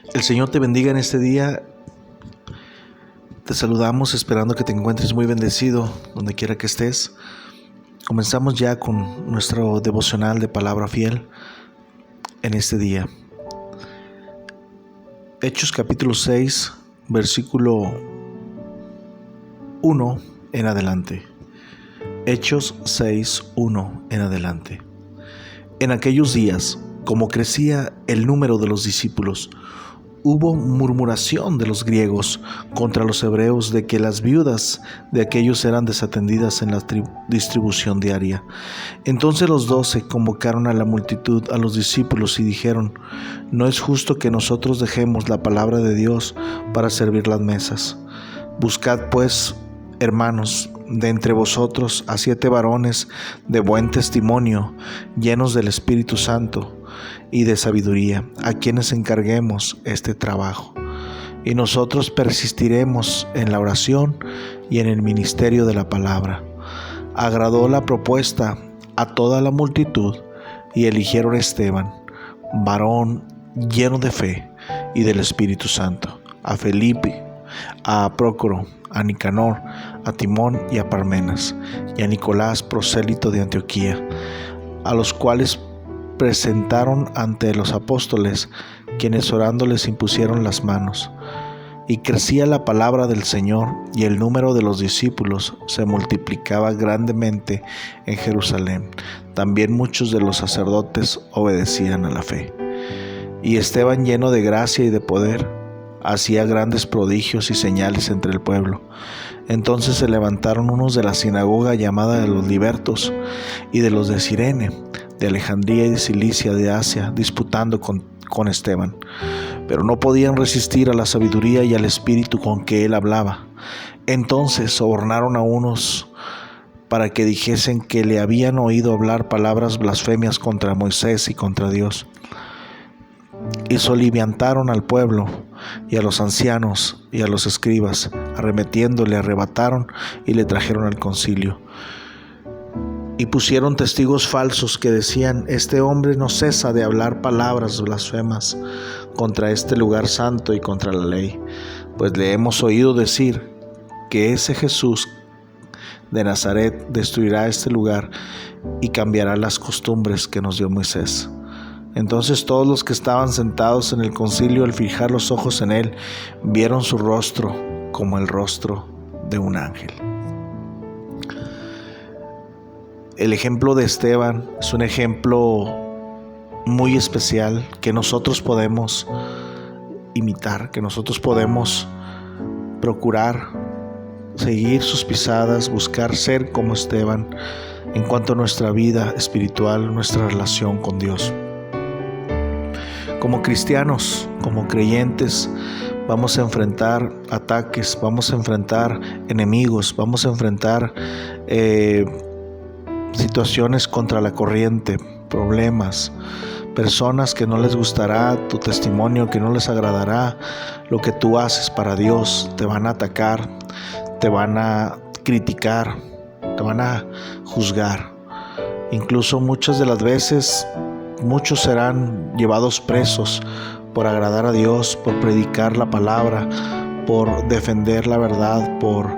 El Señor te bendiga en este día. Te saludamos esperando que te encuentres muy bendecido donde quiera que estés. Comenzamos ya con nuestro devocional de palabra fiel en este día. Hechos capítulo 6, versículo 1 en adelante. Hechos 6, 1 en adelante. En aquellos días, como crecía el número de los discípulos, hubo murmuración de los griegos contra los hebreos de que las viudas de aquellos eran desatendidas en la distribución diaria. Entonces los 12 convocaron a la multitud, a los discípulos, y dijeron: no es justo que nosotros dejemos la palabra de Dios para servir las mesas. Buscad pues, hermanos, de entre vosotros a 7 varones de buen testimonio, llenos del Espíritu Santo y de sabiduría, a quienes encarguemos este trabajo. Y nosotros persistiremos en la oración y en el ministerio de la palabra. Agradó la propuesta a toda la multitud, y eligieron a Esteban, varón lleno de fe y del Espíritu Santo, a Felipe, a Prócoro, a Nicanor, a Timón y a Parmenas, y a Nicolás, prosélito de Antioquía, a los cuales presentaron ante los apóstoles, quienes orando les impusieron las manos. Y crecía la palabra del Señor, y el número de los discípulos se multiplicaba grandemente en Jerusalén. También muchos de los sacerdotes obedecían a la fe. Y Esteban, lleno de gracia y de poder, hacía grandes prodigios y señales entre el pueblo. Entonces se levantaron unos de la sinagoga llamada de los libertos y de los de Cirene, de Alejandría y de Cilicia, de Asia, disputando con Esteban. Pero no podían resistir a la sabiduría y al espíritu con que él hablaba. Entonces sobornaron a unos para que dijesen que le habían oído hablar palabras blasfemias contra Moisés y contra Dios. Y soliviantaron al pueblo y a los ancianos y a los escribas, arremetiendo, le arrebataron y le trajeron al concilio. Y pusieron testigos falsos que decían: este hombre no cesa de hablar palabras blasfemas contra este lugar santo y contra la ley, pues le hemos oído decir que ese Jesús de Nazaret destruirá este lugar y cambiará las costumbres que nos dio Moisés. Entonces todos los que estaban sentados en el concilio, al fijar los ojos en él, vieron su rostro como el rostro de un ángel. El ejemplo de Esteban es un ejemplo muy especial que nosotros podemos imitar, que nosotros podemos procurar seguir sus pisadas, buscar ser como Esteban en cuanto a nuestra vida espiritual, nuestra relación con Dios. Como cristianos, como creyentes, vamos a enfrentar ataques, vamos a enfrentar enemigos, vamos a enfrentar situaciones contra la corriente, problemas, personas que no les gustará tu testimonio, que no les agradará lo que tú haces para Dios. Te van a atacar, te van a criticar, te van a juzgar. Incluso muchas de las veces, muchos serán llevados presos por agradar a Dios, por predicar la palabra, por defender la verdad, por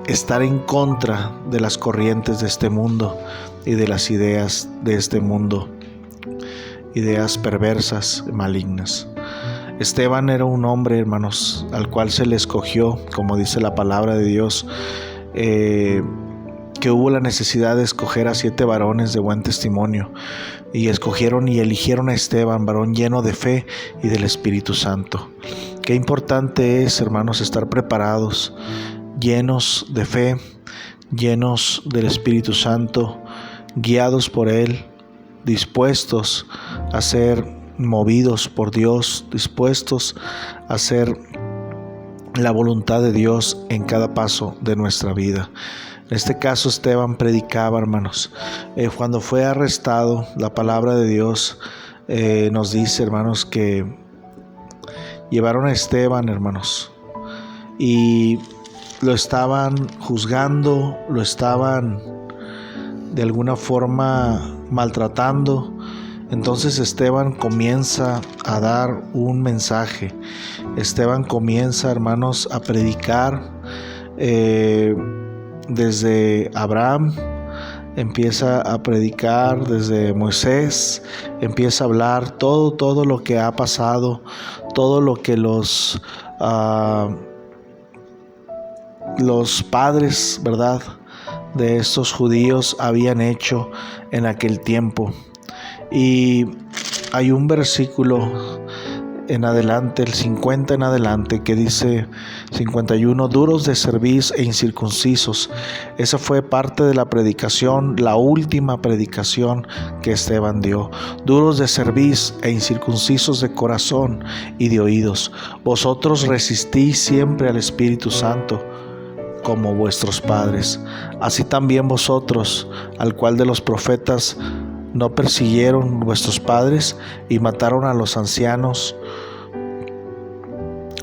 estar en contra de las corrientes de este mundo y de las ideas de este mundo, ideas perversas, malignas. Esteban era un hombre, hermanos, al cual se le escogió, como dice la palabra de Dios, que hubo la necesidad de escoger a 7 varones de buen testimonio, y escogieron y eligieron a Esteban, varón lleno de fe y del Espíritu Santo. Qué importante es, hermanos, estar preparados, llenos de fe, llenos del Espíritu Santo, guiados por Él, dispuestos a ser movidos por Dios, dispuestos a hacer la voluntad de Dios en cada paso de nuestra vida. En este caso, Esteban predicaba, hermanos. Cuando fue arrestado, la palabra de Dios nos dice, hermanos, que llevaron a Esteban, hermanos, y lo estaban juzgando, lo estaban de alguna forma maltratando, Entonces Esteban comienza a dar un mensaje. Esteban comienza, hermanos, a predicar desde Abraham. Empieza a predicar desde Moisés, empieza a hablar todo lo que ha pasado, todo lo que los padres, ¿verdad?, de estos judíos habían hecho en aquel tiempo. Y hay un versículo en adelante, el 50 en adelante, que dice 51, duros de cerviz e incircuncisos. Esa fue parte de la predicación, la última predicación que Esteban dio. Duros de cerviz e incircuncisos de corazón y de oídos. Vosotros resistís siempre al Espíritu Santo, como vuestros padres. Así también vosotros, al cual de los profetas no persiguieron vuestros padres y mataron a los ancianos,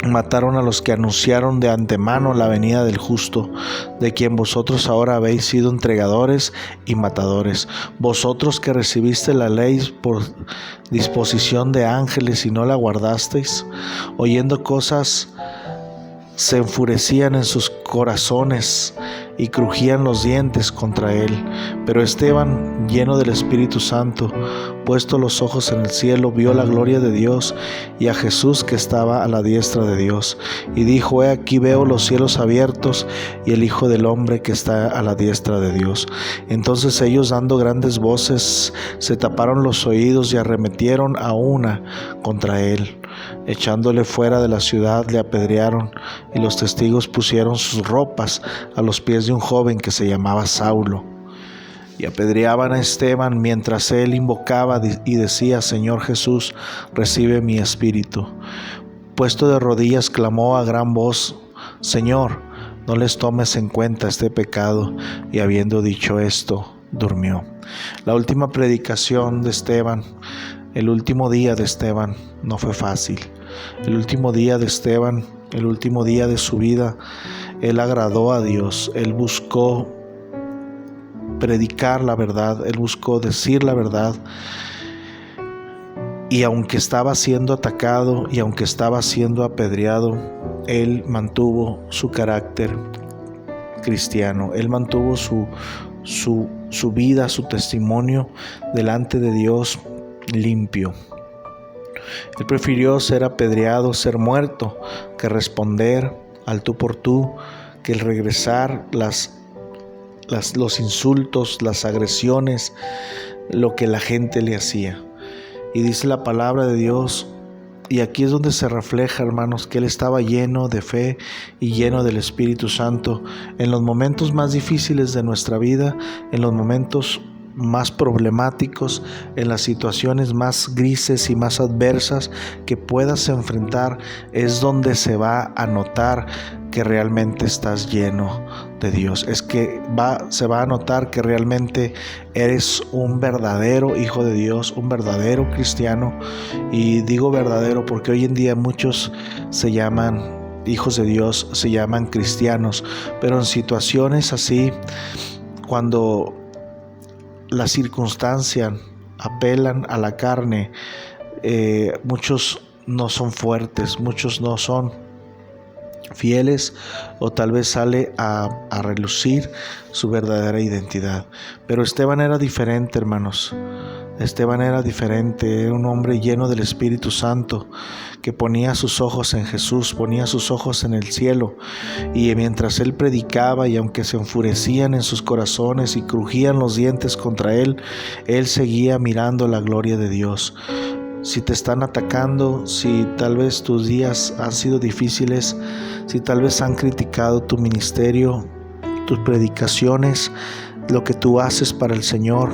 mataron a los que anunciaron de antemano la venida del justo, de quien vosotros ahora habéis sido entregadores y matadores. Vosotros que recibiste la ley por disposición de ángeles y no la guardasteis, oyendo cosas se enfurecían en sus corazones y crujían los dientes contra él. Pero Esteban, lleno del Espíritu Santo, puesto los ojos en el cielo, vio la gloria de Dios y a Jesús que estaba a la diestra de Dios, y dijo: He aquí veo los cielos abiertos y el Hijo del Hombre que está a la diestra de Dios. Entonces ellos, dando grandes voces, se taparon los oídos y arremetieron a una contra él. Echándole fuera de la ciudad, le apedrearon, y los testigos pusieron sus ropas a los pies de un joven que se llamaba Saulo. Y apedreaban a Esteban mientras él invocaba y decía: Señor Jesús, recibe mi espíritu. Puesto de rodillas, clamó a gran voz: Señor, no les tomes en cuenta este pecado. Y habiendo dicho esto, durmió. La última predicación de Esteban, el último día de Esteban, no fue fácil. El último día de Esteban, el último día de su vida, él agradó a Dios. Él buscó predicar la verdad, él buscó decir la verdad. Y aunque estaba siendo atacado y aunque estaba siendo apedreado, él mantuvo su carácter cristiano. Él mantuvo su vida, su testimonio delante de Dios limpio. Él prefirió ser apedreado, ser muerto, que responder al tú por tú, que el regresar los insultos, las agresiones, lo que la gente le hacía. Y dice la palabra de Dios, y aquí es donde se refleja, hermanos, que él estaba lleno de fe y lleno del Espíritu Santo en los momentos más difíciles de nuestra vida, en los momentos más problemáticos, en las situaciones más grises y más adversas que puedas enfrentar, es donde se va a notar que realmente estás lleno de Dios. Es que se va a notar que realmente eres un verdadero hijo de Dios, un verdadero cristiano. Y digo verdadero porque hoy en día muchos se llaman hijos de Dios, se llaman cristianos, pero en situaciones así, cuando la circunstancia apelan a la carne, muchos no son fuertes, muchos no son fieles, o tal vez sale a relucir su verdadera identidad. Pero Esteban era diferente, hermanos. Esteban era diferente, era un hombre lleno del Espíritu Santo, que ponía sus ojos en Jesús, ponía sus ojos en el cielo, y mientras él predicaba, y aunque se enfurecían en sus corazones y crujían los dientes contra él, él seguía mirando la gloria de Dios. Si te están atacando, si tal vez tus días han sido difíciles, si tal vez han criticado tu ministerio, tus predicaciones, lo que tú haces para el Señor,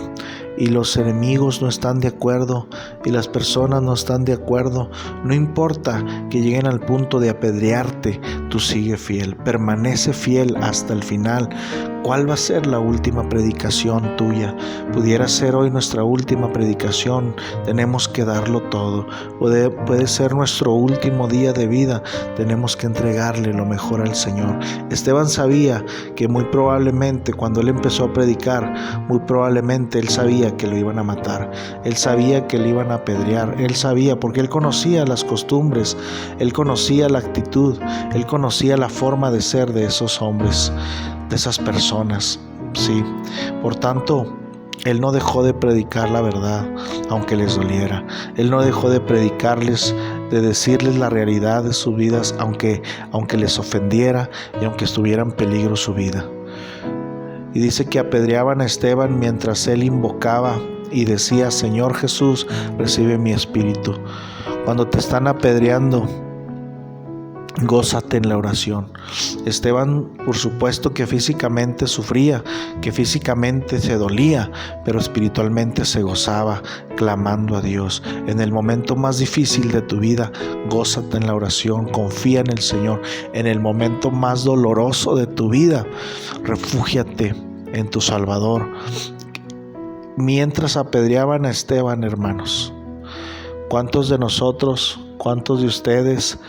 y los enemigos no están de acuerdo y las personas no están de acuerdo, no importa que lleguen al punto de apedrearte, tú sigue fiel, permanece fiel hasta el final. ¿Cuál va a ser la última predicación tuya? Pudiera ser hoy nuestra última predicación. Tenemos que darlo todo. Puede ser nuestro último día de vida. Tenemos que entregarle lo mejor al Señor. Esteban sabía que muy probablemente cuando él empezó a predicar, muy probablemente él sabía que lo iban a matar. Él sabía que le iban a apedrear. Él sabía porque él conocía las costumbres. Él conocía la actitud. Él conocía la forma de ser de esos hombres, de esas personas, sí. Por tanto, él no dejó de predicar la verdad, aunque les doliera. Él no dejó de predicarles, de decirles la realidad de sus vidas, aunque les ofendiera y aunque estuviera en peligro su vida. Y dice que apedreaban a Esteban mientras él invocaba y decía: Señor Jesús, recibe mi espíritu. Cuando te están apedreando, gózate en la oración. Esteban, por supuesto que físicamente sufría, que físicamente se dolía, pero espiritualmente se gozaba, clamando a Dios. En el momento más difícil de tu vida, gózate en la oración, confía en el Señor. En el momento más doloroso de tu vida, refúgiate en tu Salvador. Mientras apedreaban a Esteban, hermanos, ¿cuántos de nosotros, cuántos de ustedes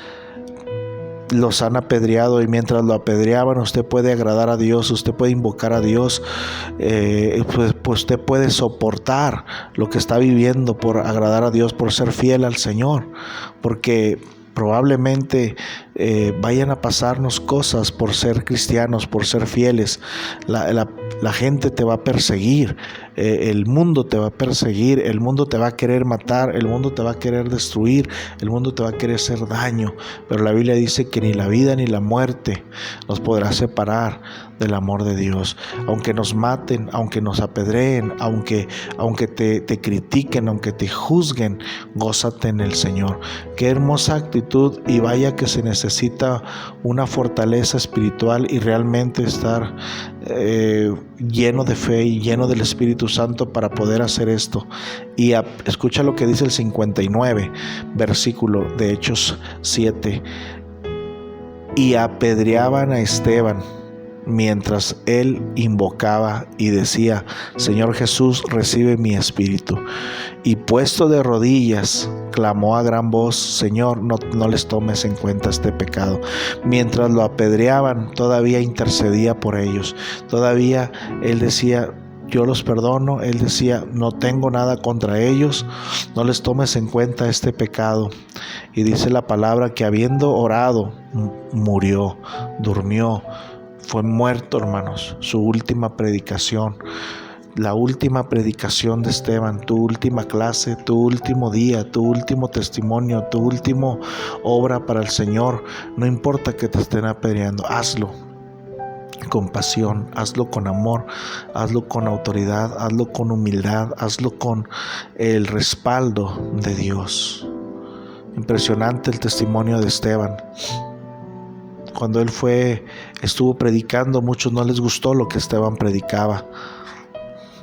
los han apedreado? Y mientras lo apedreaban, usted puede agradar a Dios, usted puede invocar a Dios, pues usted puede soportar lo que está viviendo por agradar a Dios, por ser fiel al Señor, porque probablemente vayan a pasarnos cosas por ser cristianos, por ser fieles. La gente te va a perseguir, el mundo te va a perseguir, el mundo te va a querer matar, el mundo te va a querer destruir, el mundo te va a querer hacer daño, pero la Biblia dice que ni la vida ni la muerte nos podrá separar del amor de Dios. Aunque nos maten, aunque nos apedreen, aunque te critiquen, aunque te juzguen, gózate en el Señor. Qué hermosa actitud, y vaya que se necesita una fortaleza espiritual y realmente estar lleno de fe y lleno del Espíritu Santo para poder hacer esto. Y escucha lo que dice el 59 versículo de Hechos 7. Y apedreaban a Esteban mientras él invocaba y decía: Señor Jesús, recibe mi espíritu. Y puesto de rodillas, clamó a gran voz: Señor, no les tomes en cuenta este pecado. Mientras lo apedreaban, todavía intercedía por ellos. Todavía él decía: yo los perdono. Él decía: no tengo nada contra ellos, no les tomes en cuenta este pecado. Y dice la palabra que habiendo orado, murió, durmió, fue muerto, hermanos. Su última predicación, la última predicación de Esteban, tu última clase, tu último día, tu último testimonio, tu última obra para el Señor. No importa que te estén apedreando, hazlo con pasión, hazlo con amor, hazlo con autoridad, hazlo con humildad, hazlo con el respaldo de Dios. Impresionante el testimonio de Esteban. Cuando él estuvo predicando, a muchos no les gustó lo que Esteban predicaba.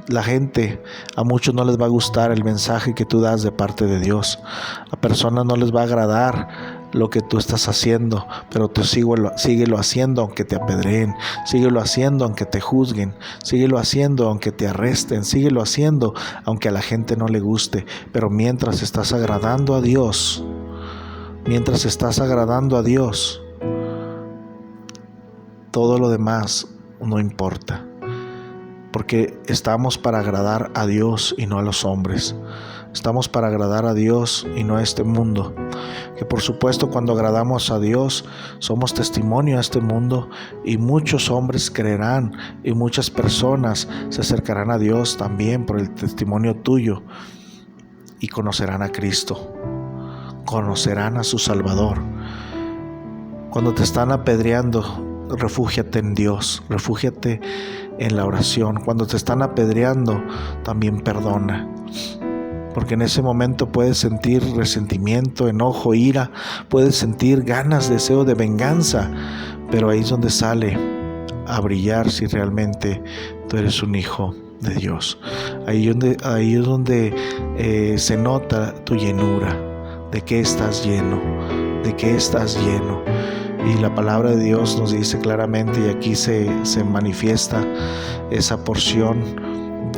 La gente, a muchos no les va a gustar el mensaje que tú das de parte de Dios. A personas no les va a agradar lo que tú estás haciendo, pero tú síguelo haciendo aunque te apedreen, síguelo haciendo aunque te juzguen, síguelo haciendo aunque te arresten, síguelo haciendo aunque a la gente no le guste. Pero mientras estás agradando a Dios, todo lo demás no importa, porque estamos para agradar a Dios y no a los hombres. Estamos para agradar a Dios y no a este mundo. Que por supuesto, cuando agradamos a Dios, somos testimonio a este mundo, y muchos hombres creerán y muchas personas se acercarán a Dios también por el testimonio tuyo, y conocerán a Cristo, conocerán a su Salvador. Cuando te están apedreando, refúgiate en Dios, refúgiate en la oración. Cuando te están apedreando, también perdona, porque en ese momento puedes sentir resentimiento, enojo, ira, puedes sentir ganas, deseo de venganza, pero ahí es donde sale a brillar si realmente tú eres un hijo de Dios. Ahí es donde se nota tu llenura, de qué estás lleno, Y la palabra de Dios nos dice claramente, y aquí se manifiesta esa porción,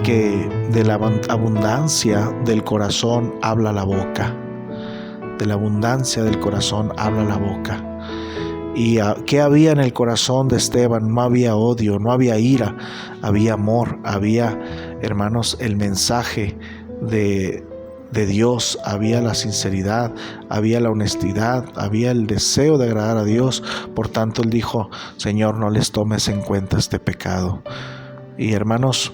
que de la abundancia del corazón habla la boca. De la abundancia del corazón habla la boca. ¿Y qué había en el corazón de Esteban? No había odio, no había ira, había amor, había, hermanos, el mensaje de Dios, había la sinceridad, había la honestidad, había el deseo de agradar a Dios. Por tanto, él dijo: Señor, no les tomes en cuenta este pecado. Y hermanos,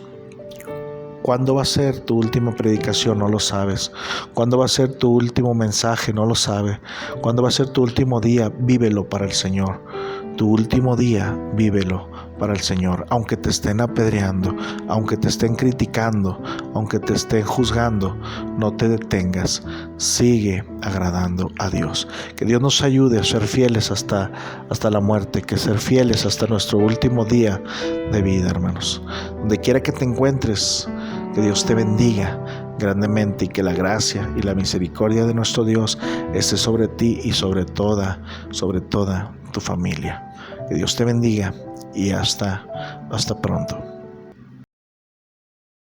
¿cuándo va a ser tu última predicación? No lo sabes. ¿Cuándo va a ser tu último mensaje? No lo sabes. ¿Cuándo va a ser tu último día? Vívelo para el Señor. Tu último día, vívelo para el Señor. Aunque te estén apedreando, aunque te estén criticando, aunque te estén juzgando, no te detengas. Sigue agradando a Dios. Que Dios nos ayude a ser fieles hasta la muerte, que ser fieles hasta nuestro último día de vida, hermanos. Donde quiera que te encuentres, que Dios te bendiga grandemente, y que la gracia y la misericordia de nuestro Dios esté sobre ti y sobre toda tu familia. Que Dios te bendiga y hasta pronto.